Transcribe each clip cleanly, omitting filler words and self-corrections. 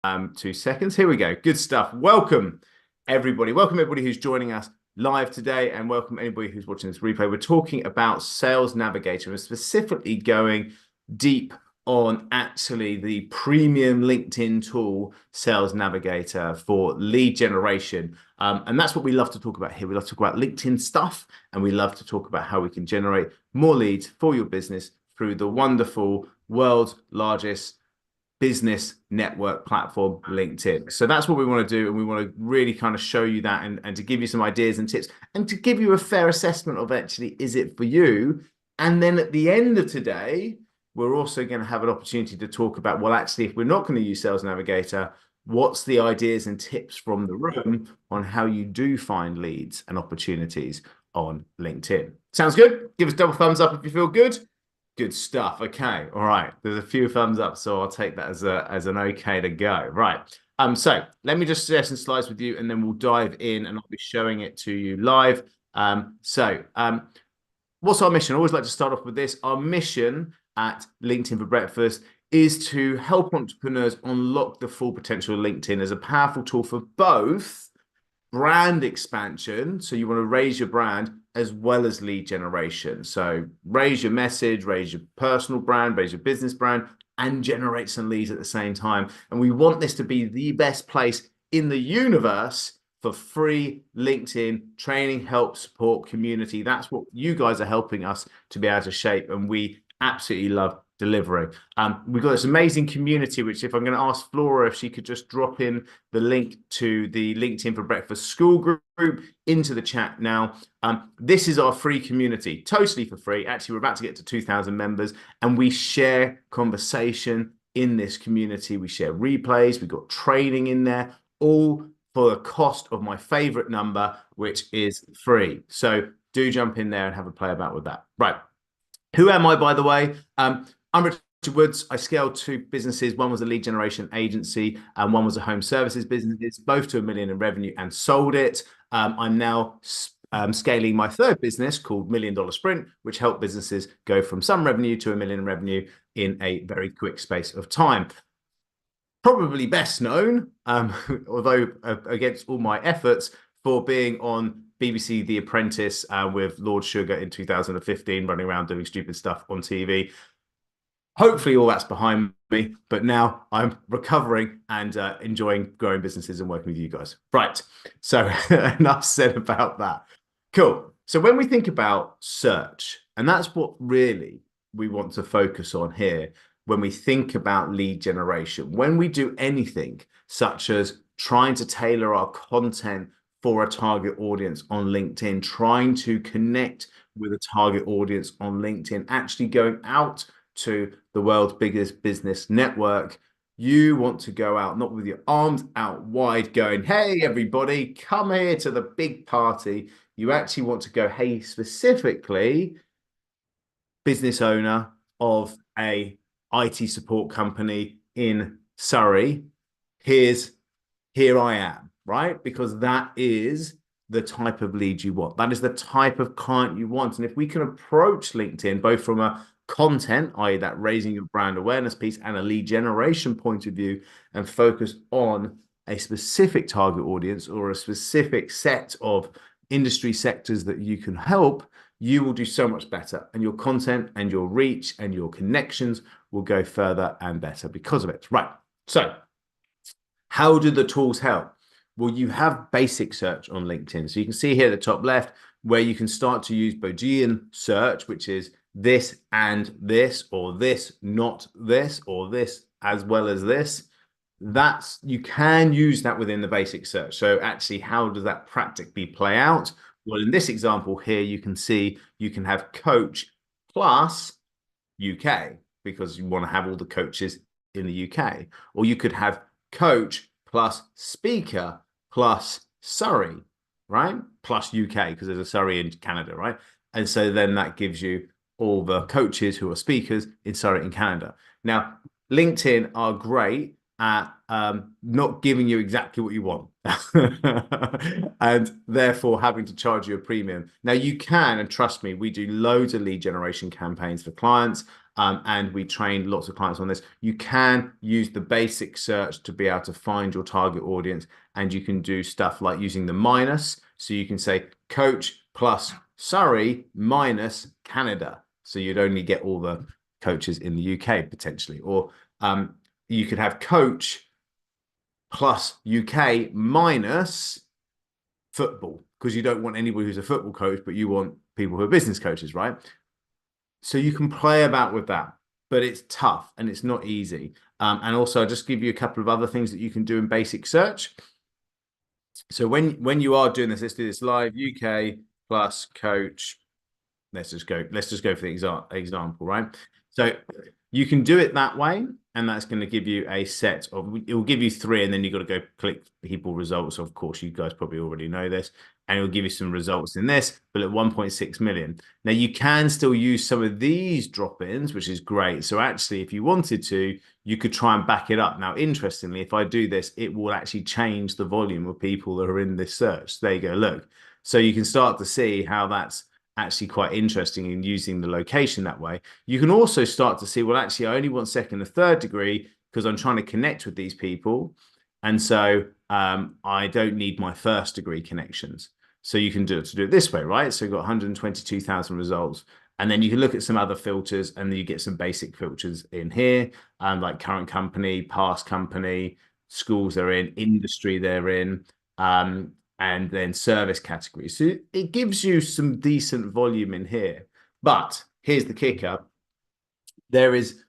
2 seconds. Here we go. Good stuff. Welcome, everybody. Welcome, everybody who's joining us live today, and welcome anybody who's watching this replay. We're talking about Sales Navigator and specifically going deep on actually the premium LinkedIn tool, Sales Navigator, for lead generation. And that's what we love to talk about here. We love to talk about LinkedIn stuff, and we love to talk about how we can generate more leads for your business through the wonderful world's largest business network platform, LinkedIn. So that's what we want to do. And we want to really kind of show you that and to give you some ideas and tips and to give you a fair assessment of actually, is it for you? And then at the end of today, we're also going to have an opportunity to talk about, well, actually, if we're not going to use Sales Navigator, what's the ideas and tips from the room on how you do find leads and opportunities on LinkedIn? Sounds good? Give us double thumbs up if you feel good. Good stuff. Okay. All right. There's a few thumbs up, so I'll take that as an okay to go. Right. So let me just share some slides with you, and then we'll dive in, and I'll be showing it to you live. What's our mission? I always like to start off with this. Our mission at LinkedIn for Breakfast is to help entrepreneurs unlock the full potential of LinkedIn as a powerful tool for both brand expansion. So you want to raise your brand as well as lead generation. So raise your message, raise your personal brand, raise your business brand, and generate some leads at the same time. And we want this to be the best place in the universe for free LinkedIn training, help, support, community. That's what you guys are helping us to be able to shape, and we absolutely love delivering. We've got this amazing community, which if I'm going to ask Flora if she could just drop in the link to the LinkedIn for Breakfast school group into the chat now. This is our free community, totally for free. Actually, we're about to get to 2,000 members, and we share conversation in this community. We share replays. We've got training in there, all for the cost of my favorite number, which is free. So do jump in there and have a play about with that. Right. Who am I, by the way? I'm Richard Woods. I scaled 2 businesses. One was a lead generation agency and one was a home services business, both to $1 million in revenue, and sold it. I'm now scaling my 3rd business called $1 Million Sprint, which helped businesses go from some revenue to $1 million in revenue in a very quick space of time. Probably best known, although against all my efforts, for being on BBC The Apprentice with Lord Sugar in 2015, running around doing stupid stuff on TV. Hopefully all that's behind me, but now I'm recovering and enjoying growing businesses and working with you guys. Right, so enough said about that. Cool. So when we think about search, and that's what really we want to focus on here, when we think about lead generation, when we do anything such as trying to tailor our content for a target audience on LinkedIn, trying to connect with a target audience on LinkedIn, actually going out to the world's biggest business network, you want to go out, not with your arms out wide going, hey, everybody, come here to the big party. You actually want to go, hey, specifically, business owner of a IT support company in Surrey, here I am, right? Because that is the type of lead you want. That is the type of client you want. And if we can approach LinkedIn both from a content, i.e. that raising your brand awareness piece, and a lead generation point of view, and focus on a specific target audience or a specific set of industry sectors that you can help, you will do so much better, and your content and your reach and your connections will go further and better because of it. Right. So how do the tools help? Well, you have basic search on LinkedIn. So you can see here at the top left where you can start to use Boolean search, which is this and this, or this, not this, or this as well as this. You can use that within the basic search. So actually, how does that practically play out? Well, in this example here, you can see you can have coach plus UK because you want to have all the coaches in the UK. Or you could have coach plus speaker plus Surrey, right? Plus UK because there's a Surrey in Canada, right? And so then that gives you all the coaches who are speakers in Surrey in Canada. Now, LinkedIn are great at not giving you exactly what you want and therefore having to charge you a premium. Now you can, and trust me, we do loads of lead generation campaigns for clients and we train lots of clients on this. You can use the basic search to be able to find your target audience, and you can do stuff like using the minus. So you can say coach plus Surrey minus Canada. So you'd only get all the coaches in the UK potentially, or you could have coach plus UK minus football, because you don't want anybody who's a football coach, but you want people who are business coaches, right? So you can play about with that, but it's tough and it's not easy. And also, I'll just give you a couple of other things that you can do in basic search. So when you are doing this, let's do this live, UK plus coach. Let's just go for the example, right? So you can do it that way, and that's going to give you a set of, it will give you 3, and then you've got to go click people results. Of course, you guys probably already know this, and it will give you some results in this, but at 1.6 million. Now you can still use some of these drop-ins, which is great. So actually, if you wanted to, you could try and back it up. Now, interestingly, if I do this, it will actually change the volume of people that are in this search. There you go, look. So you can start to see how that's actually quite interesting in using the location that way. You can also start to see, well, actually, I only want second and third degree because I'm trying to connect with these people. And so I don't need my first degree connections. So you can do it this way, right? So you've got 122,000 results. And then you can look at some other filters, and then you get some basic filters in here, like current company, past company, schools they're in, industry they're in, and then service categories. So it gives you some decent volume in here. But here's the kicker. There is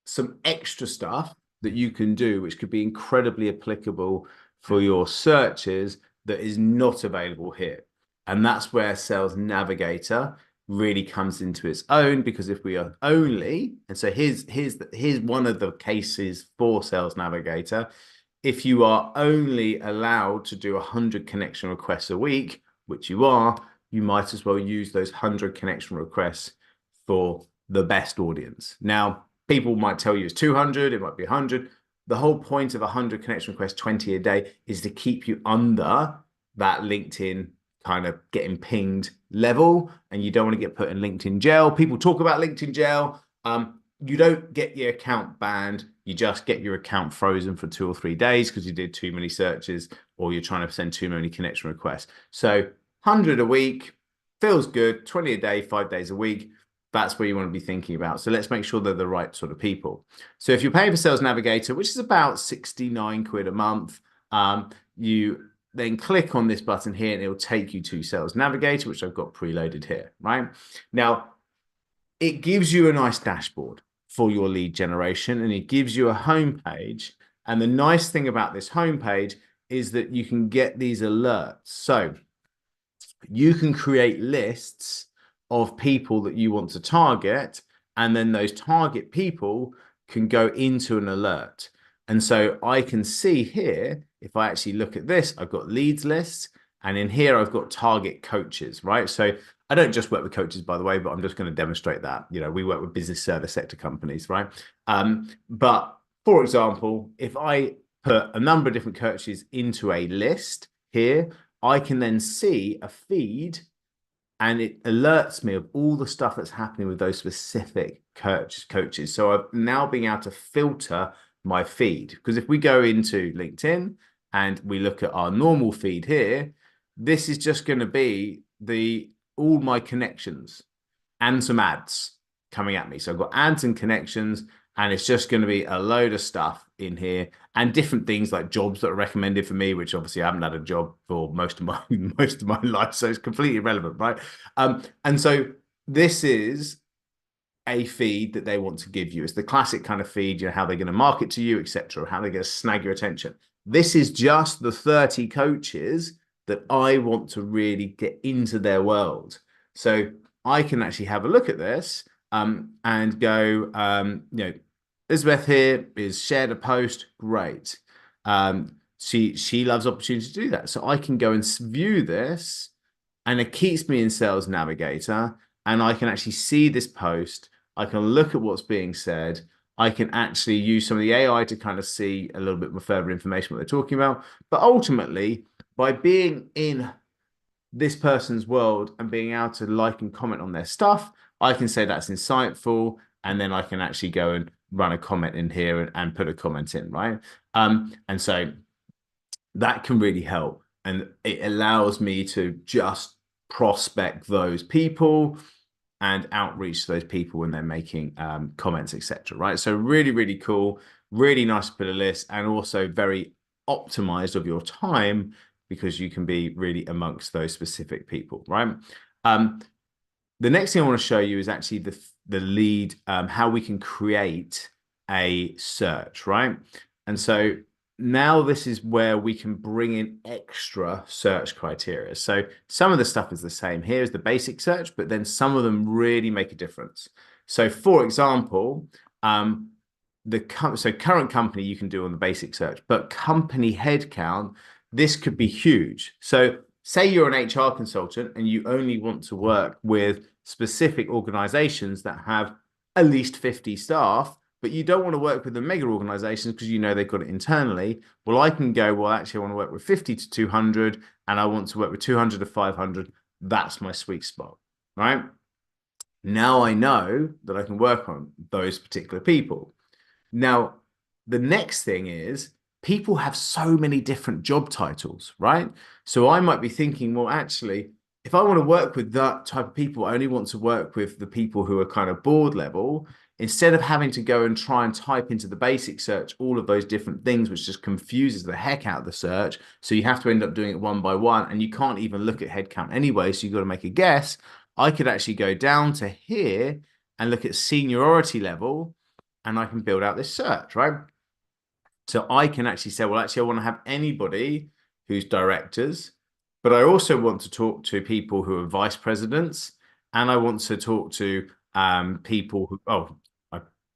some extra stuff that you can do, which could be incredibly applicable for your searches, that is not available here. And that's where Sales Navigator really comes into its own, because if we are only, and so here's one of the cases for Sales Navigator. If you are only allowed to do 100 connection requests a week, which you are, you might as well use those 100 connection requests for the best audience. Now, people might tell you it's 200, it might be 100. The whole point of 100 connection requests, 20 a day, is to keep you under that LinkedIn kind of getting pinged level, and you don't want to get put in LinkedIn jail. People talk about LinkedIn jail. You don't get your account banned. You just get your account frozen for 2 or 3 days because you did too many searches, or you're trying to send too many connection requests. So 100 a week feels good. 20 a day, 5 days a week. That's what you want to be thinking about. So let's make sure they're the right sort of people. So if you're paying for Sales Navigator, which is about 69 quid a month, you then click on this button here, and it will take you to Sales Navigator, which I've got preloaded here, right? Now, it gives you a nice dashboard for your lead generation, and it gives you a homepage. And the nice thing about this homepage is that you can get these alerts. So you can create lists of people that you want to target, and then those target people can go into an alert. And so I can see here, if I actually look at this, I've got leads lists, and in here I've got target coaches, right? So I don't just work with coaches, by the way, but I'm just going to demonstrate that. You know, we work with business service sector companies, right? But for example, if I put a number of different coaches into a list here, I can then see a feed, and it alerts me of all the stuff that's happening with those specific coaches. So I've now been able to filter my feed, because if we go into LinkedIn and we look at our normal feed here, this is just going to be all my connections and some ads coming at me. So I've got ads and connections, and it's just going to be a load of stuff in here, and different things like jobs that are recommended for me, which obviously I haven't had a job for most of my life, so it's completely irrelevant, right? And so this is a feed that they want to give you. It's the classic kind of feed, you know, how they're going to market to you, etc., how they're going to snag your attention. This is just the 30 coaches that I want to really get into their world. So I can actually have a look at this and go, you know, Elizabeth here is shared a post. Great. She loves opportunity to do that. So I can go and view this, and it keeps me in Sales Navigator, and I can actually see this post. I can look at what's being said. I can actually use some of the AI to kind of see a little bit more further information what they're talking about. But ultimately, by being in this person's world and being able to like and comment on their stuff, I can say that's insightful, and then I can actually go and run a comment in here and put a comment in, right? And so that can really help. And it allows me to just prospect those people and outreach to those people when they're making comments, etc. Right? So really, really cool, really nice to put a list, and also very optimized of your time because you can be really amongst those specific people, right? The next thing I want to show you is actually the lead, how we can create a search, right? And so now this is where we can bring in extra search criteria. So some of the stuff is the same. Here's the basic search, but then some of them really make a difference. So for example, so current company you can do on the basic search, but company headcount, this could be huge. So say you're an HR consultant and you only want to work with specific organizations that have at least 50 staff, but you don't want to work with the mega organizations because you know they've got it internally. Well, I can go, well, actually, I want to work with 50 to 200, and I want to work with 200 to 500. That's my sweet spot, right? Now I know that I can work on those particular people. Now, the next thing is people have so many different job titles, right? So I might be thinking, well, actually, if I want to work with that type of people, I only want to work with the people who are kind of board level, instead of having to go and try and type into the basic search all of those different things, which just confuses the heck out of the search. So you have to end up doing it one by one, and you can't even look at headcount anyway. So you've got to make a guess. I could actually go down to here and look at seniority level, and I can build out this search, right? So I can actually say, well, actually, I want to have anybody who's directors, but I also want to talk to people who are vice presidents, and I want to talk to people who,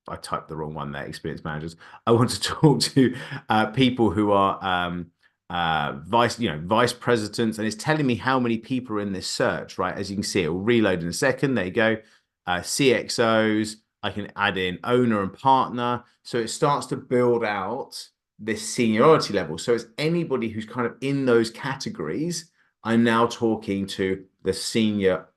I typed the wrong one there, experience managers. I want to talk to people who are vice presidents, and it's telling me how many people are in this search, right? As you can see, it will reload in a second. There you go. CXOs. I can add in owner and partner. So it starts to build out this seniority level. So it's anybody who's kind of in those categories. I'm now talking to the seniority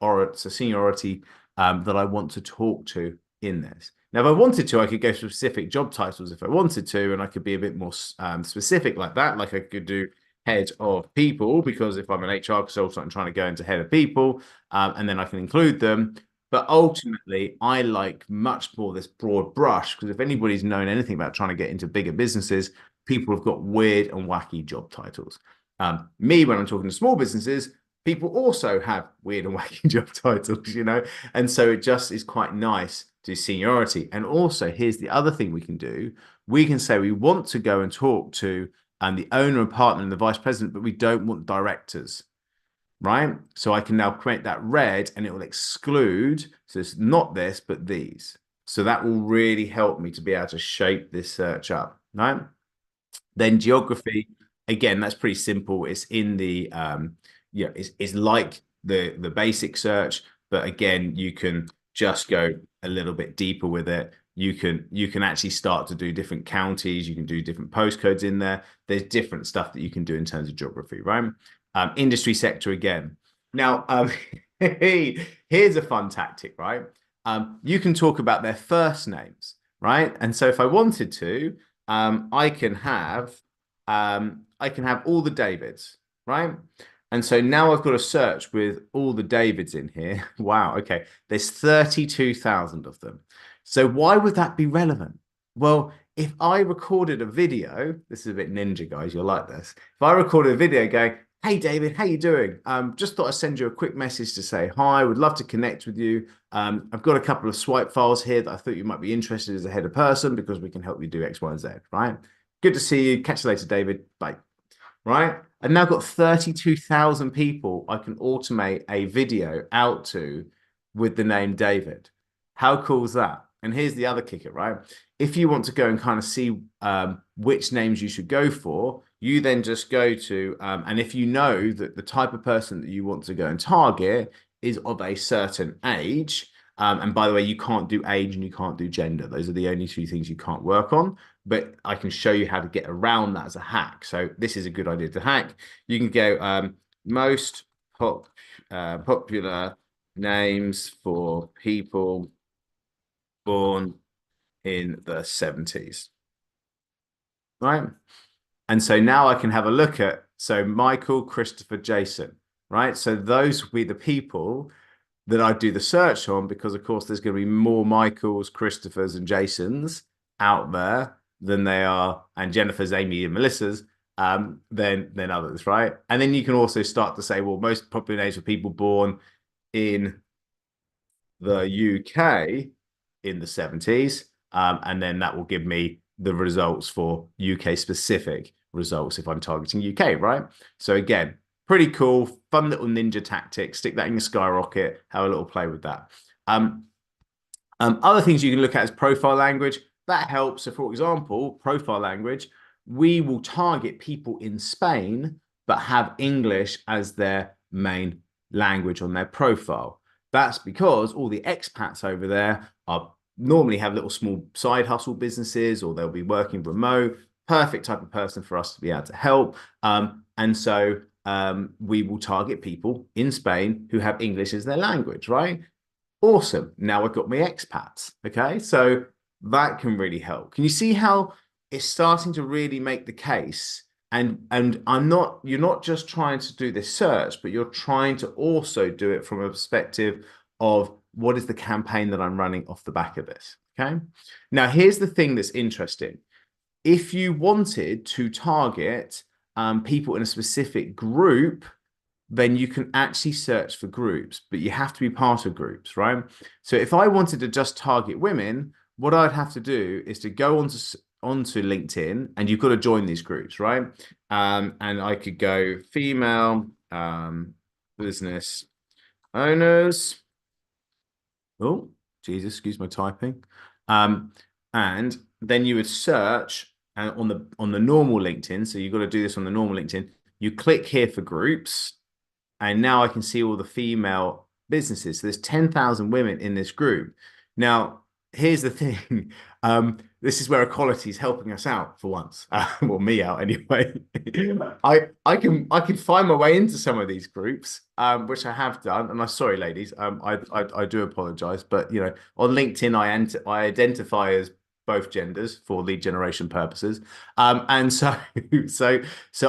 that I want to talk to in this. Now, if I wanted to, I could go specific job titles if I wanted to, and I could be a bit more specific like that. Like I could do head of people, because if I'm an HR consultant, I'm trying to go into head of people, and then I can include them. But ultimately, I like much more this broad brush, because if anybody's known anything about trying to get into bigger businesses, people have got weird and wacky job titles. Me, when I'm talking to small businesses, people also have weird and wacky job titles, and so it just is quite nice to seniority. And also, here's the other thing we can do. We can say we want to go and talk to the owner and partner and the vice president, but we don't want directors. Right? So I can now create that red, and it will exclude. So it's not this, but these. So that will really help me to be able to shape this search up, right? Then geography, again, that's pretty simple. It's in the, it's like the basic search, but again, you can just go a little bit deeper with it. You can actually start to do different counties. You can do different postcodes in there. There's different stuff that you can do in terms of geography, right? Industry sector again. Now, here's a fun tactic, right? You can talk about their first names, right? And so if I wanted to, I can have all the Davids, right? And so now I've got a search with all the Davids in here. Wow, okay. There's 32,000 of them. So why would that be relevant? Well, if I recorded a video, this is a bit ninja, guys, you'll like this. If I recorded a video going, hey, David, how you doing? Just thought I'd send you a quick message to say hi. Would love to connect with you. I've got a couple of swipe files here that I thought you might be interested as a head of person, because we can help you do X, Y, and Z, right? Good to see you. Catch you later, David. Bye. Right? I've now got 32,000 people I can automate a video out to with the name David. How cool is that? And here's the other kicker, right? If you want to go and kind of see which names you should go for, you then just go to, and if you know that the type of person that you want to go and target is of a certain age, and by the way, you can't do age and you can't do gender. Those are the only two things you can't work on, but I can show you how to get around that as a hack. So this is a good idea to hack. You can go most popular names for people born in the 70s, right? And so now I can have a look at, so Michael, Christopher, Jason, right? So those will be the people that I do the search on, because of course there's going to be more Michaels, Christophers, and Jasons out there than they are, and Jennifer's, Amy, and Melissa's, than others, right? And then you can also start to say, well, most popular names for people born in the UK in the 70s, and then that will give me the results for UK specific results if I'm targeting UK, right? So again, pretty cool, fun little ninja tactic. Stick that in your skyrocket, have a little play with that. Other things you can look at is profile language. That helps. So for example, profile language, we will target people in Spain, but have English as their main language on their profile. That's because all the expats over there are normally have little small side hustle businesses, or they'll be working remote. Perfect type of person for us to be able to help. And so we will target people in Spain who have English as their language, right? Awesome. Now I've got my expats. Okay. So that can really help. Can you see how it's starting to really make the case? And you're not just trying to do this search, but you're trying to also do it from a perspective of what is the campaign that I'm running off the back of this. Okay. Now, here's the thing that's interesting. If you wanted to target people in a specific group, then you can actually search for groups, but you have to be part of groups, right? So if I wanted to just target women, what I'd have to do is to go onto LinkedIn, and you've got to join these groups, right? And I could go female business owners. Oh, Jesus, excuse my typing. And then you would search on the normal LinkedIn. So you've got to do this on the normal LinkedIn. You click here for groups, and now I can see all the female businesses. So there's 10,000 women in this group. Now, here's the thing. This is where equality is helping us out for once. Well, me out anyway. I can find my way into some of these groups, which I have done. And I'm sorry, ladies. I do apologize, but you know, on LinkedIn, I identify as both genders for lead generation purposes. And so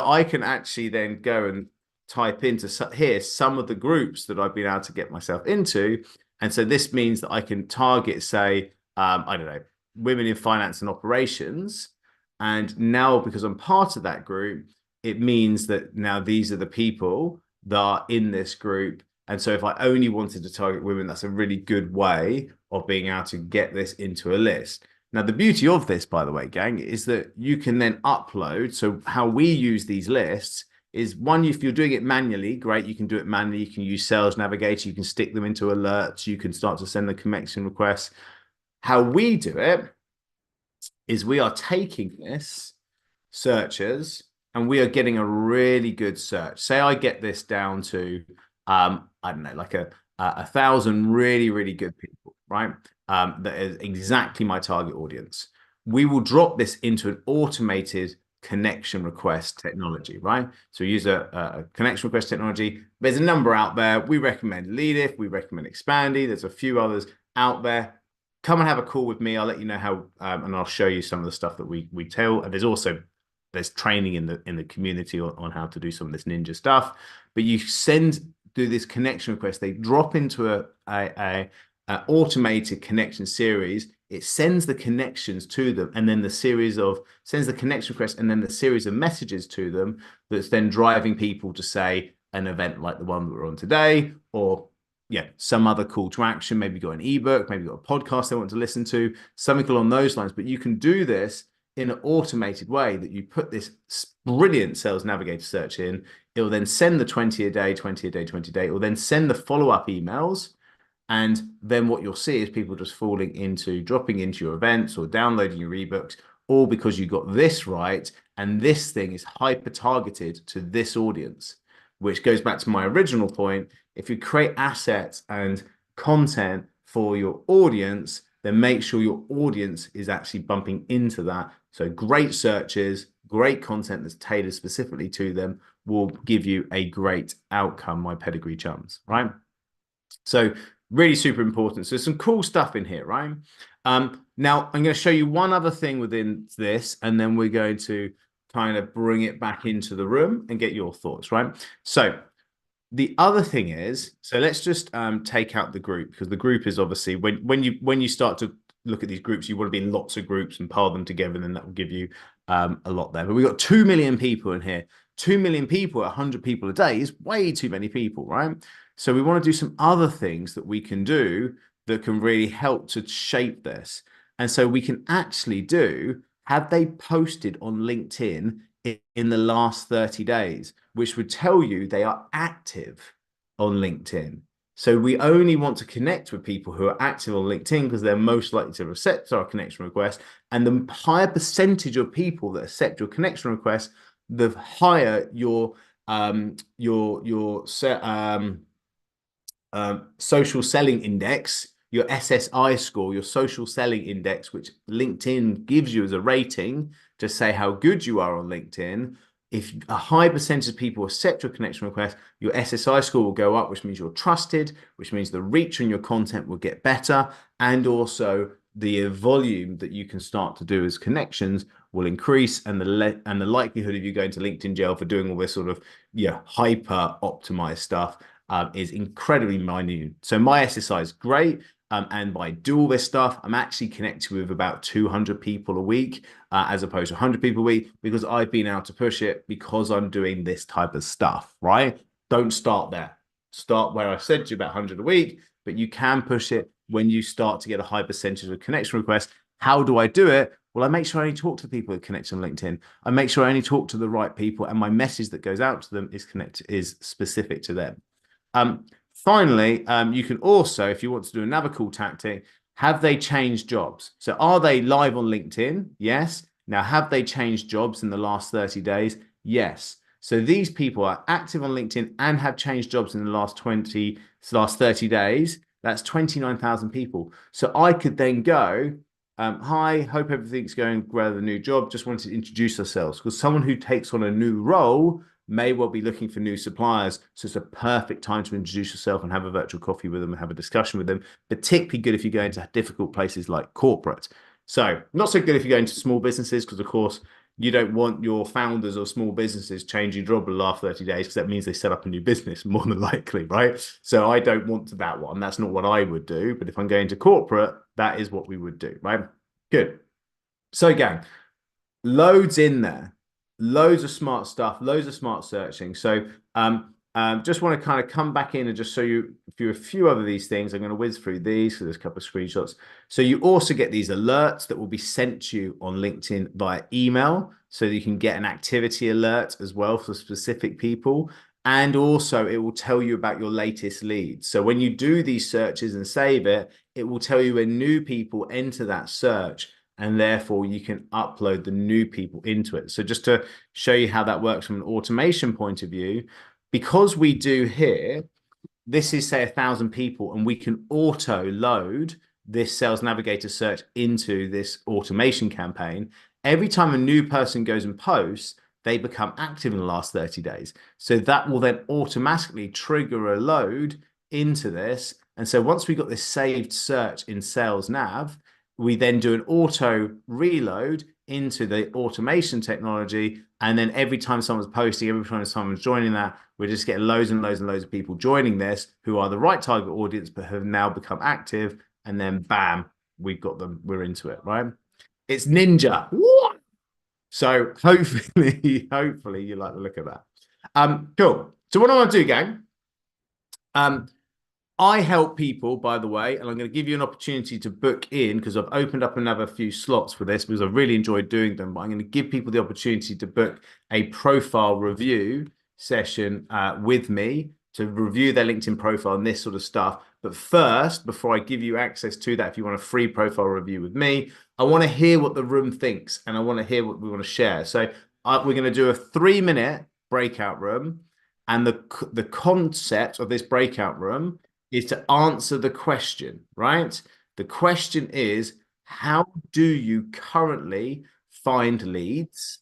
I can actually then go and type into here some of the groups that I've been able to get myself into. And so this means that I can target, say, I don't know, women in finance and operations. And now, because I'm part of that group, it means that now these are the people that are in this group. And so if I only wanted to target women, that's a really good way of being able to get this into a list. Now, the beauty of this, by the way, gang, is that you can then upload. So how we use these lists is, one, if you're doing it manually, great, you can do it manually. You can use Sales Navigator, you can stick them into alerts, you can start to send the connection requests. How we do it is we are taking this searches and we are getting a really good search. Say I get this down to, I don't know, like a 1,000 really, really good people, right? That is exactly my target audience. We will drop this into an automated connection request technology, right? So we use a connection request technology. There's a number out there. We recommend Leadif, we recommend Expandy. There's a few others out there. Come and have a call with me. I'll let you know how, and I'll show you some of the stuff that we tell. And there's training in the community on how to do some of this ninja stuff. But you do this connection request. They drop into a automated connection series. It sends the connections to them, and then sends the connection request, and then the series of messages to them that's then driving people to, say, an event like the one that we're on today, or some other call to action. Maybe you've got an ebook, maybe you've got a podcast they want to listen to, something along those lines. But you can do this in an automated way, that you put this brilliant Sales Navigator search in. It will then send the 20 a day, 20 a day, 20 a day. It will then send the follow-up emails. And then what you'll see is people just dropping into your events or downloading your ebooks, all because you got this right. And this thing is hyper targeted to this audience, which goes back to my original point. If you create assets and content for your audience, then make sure your audience is actually bumping into that. So great searches, great content that's tailored specifically to them will give you a great outcome, my pedigree chums, right? So really super important. So some cool stuff in here, right? Now, I'm going to show you one other thing within this, and then we're going to kind of bring it back into the room and get your thoughts, right? So the other thing is, so let's just take out the group, because the group is obviously when you start to look at these groups, you want to be in lots of groups and pile them together, and then that will give you a lot there. But we've got 2 million people in here. 2 million people at 100 people a day is way too many people, right? So we want to do some other things that we can do that can really help to shape this. And so we can actually do, have they posted on LinkedIn in the last 30 days, which would tell you they are active on LinkedIn. So we only want to connect with people who are active on LinkedIn because they're most likely to accept our connection request. And the higher percentage of people that accept your connection request, the higher your social selling index, your SSI score, your social selling index, which LinkedIn gives you as a rating to say how good you are on LinkedIn. If a high percentage of people accept your connection request, your SSI score will go up, which means you're trusted, which means the reach on your content will get better. And also the volume that you can start to do as connections will increase, and the likelihood of you going to LinkedIn jail for doing all this sort of hyper optimized stuff is incredibly minute. So my SSI is great. And by do all this stuff, I'm actually connected with about 200 people a week, as opposed to 100 people a week, because I've been able to push it because I'm doing this type of stuff, right? Don't start there. Start where I said to you about 100 a week, but you can push it when you start to get a high percentage of connection requests. How do I do it? Well, I make sure I only talk to people who connect on LinkedIn. I make sure I only talk to the right people, and my message that goes out to them is specific to them. Finally, you can also, if you want to do another cool tactic, have they changed jobs? So are they live on LinkedIn? Yes. Now, have they changed jobs in the last 30 days? Yes. So these people are active on LinkedIn and have changed jobs in the last 30 days. That's 29,000 people. So I could then go, hi, hope everything's going well with the new job. Just wanted to introduce ourselves, because someone who takes on a new role may well be looking for new suppliers. So it's a perfect time to introduce yourself and have a virtual coffee with them and have a discussion with them. Particularly good if you go into difficult places like corporate. So not so good if you go into small businesses, because of course you don't want your founders or small businesses changing job in the last 30 days, because that means they set up a new business more than likely, right? So I don't want that one. That's not what I would do. But if I'm going to corporate, that is what we would do, right? Good. So again, loads in there, loads of smart stuff, loads of smart searching. So just want to kind of come back in and just show you a few other these things. I'm going to whiz through these, so there's a couple of screenshots. So you also get these alerts that will be sent to you on LinkedIn via email, so that you can get an activity alert as well for specific people. And also it will tell you about your latest leads. So when you do these searches and save it, it will tell you when new people enter that search, and therefore you can upload the new people into it. So just to show you how that works from an automation point of view, because we do here, this is say 1,000 people, and we can auto load this Sales Navigator search into this automation campaign. Every time a new person goes and posts, they become active in the last 30 days. So that will then automatically trigger a load into this. And so once we've got this saved search in Sales Nav, we then do an auto reload into the automation technology. And then every time someone's posting, every time someone's joining that, we're just getting loads and loads and loads of people joining this who are the right target audience, but have now become active. And then bam, we've got them. We're into it, right? It's ninja. What? So hopefully you like the look of that. Cool. So what I want to do, gang, I help people, by the way, and I'm going to give you an opportunity to book in, because I've opened up another few slots for this because I've really enjoyed doing them. But I'm going to give people the opportunity to book a profile review session with me to review their LinkedIn profile and this sort of stuff. But first, before I give you access to that, if you want a free profile review with me, I want to hear what the room thinks, and I want to hear what we want to share. So we're going to do a 3-minute breakout room. And the concept of this breakout room is to answer the question, right? The question is, how do you currently find leads?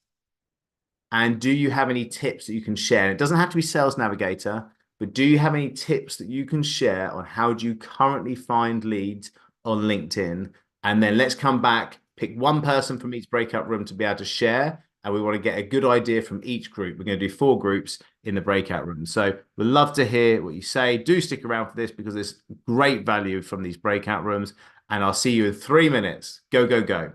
And do you have any tips that you can share? It doesn't have to be Sales Navigator, but do you have any tips that you can share on how do you currently find leads on LinkedIn? And then let's come back, pick one person from each breakout room to be able to share. And we want to get a good idea from each group. We're going to do 4 groups in the breakout room. So we'd love to hear what you say. Do stick around for this because there's great value from these breakout rooms. And I'll see you in 3 minutes. Go, go, go.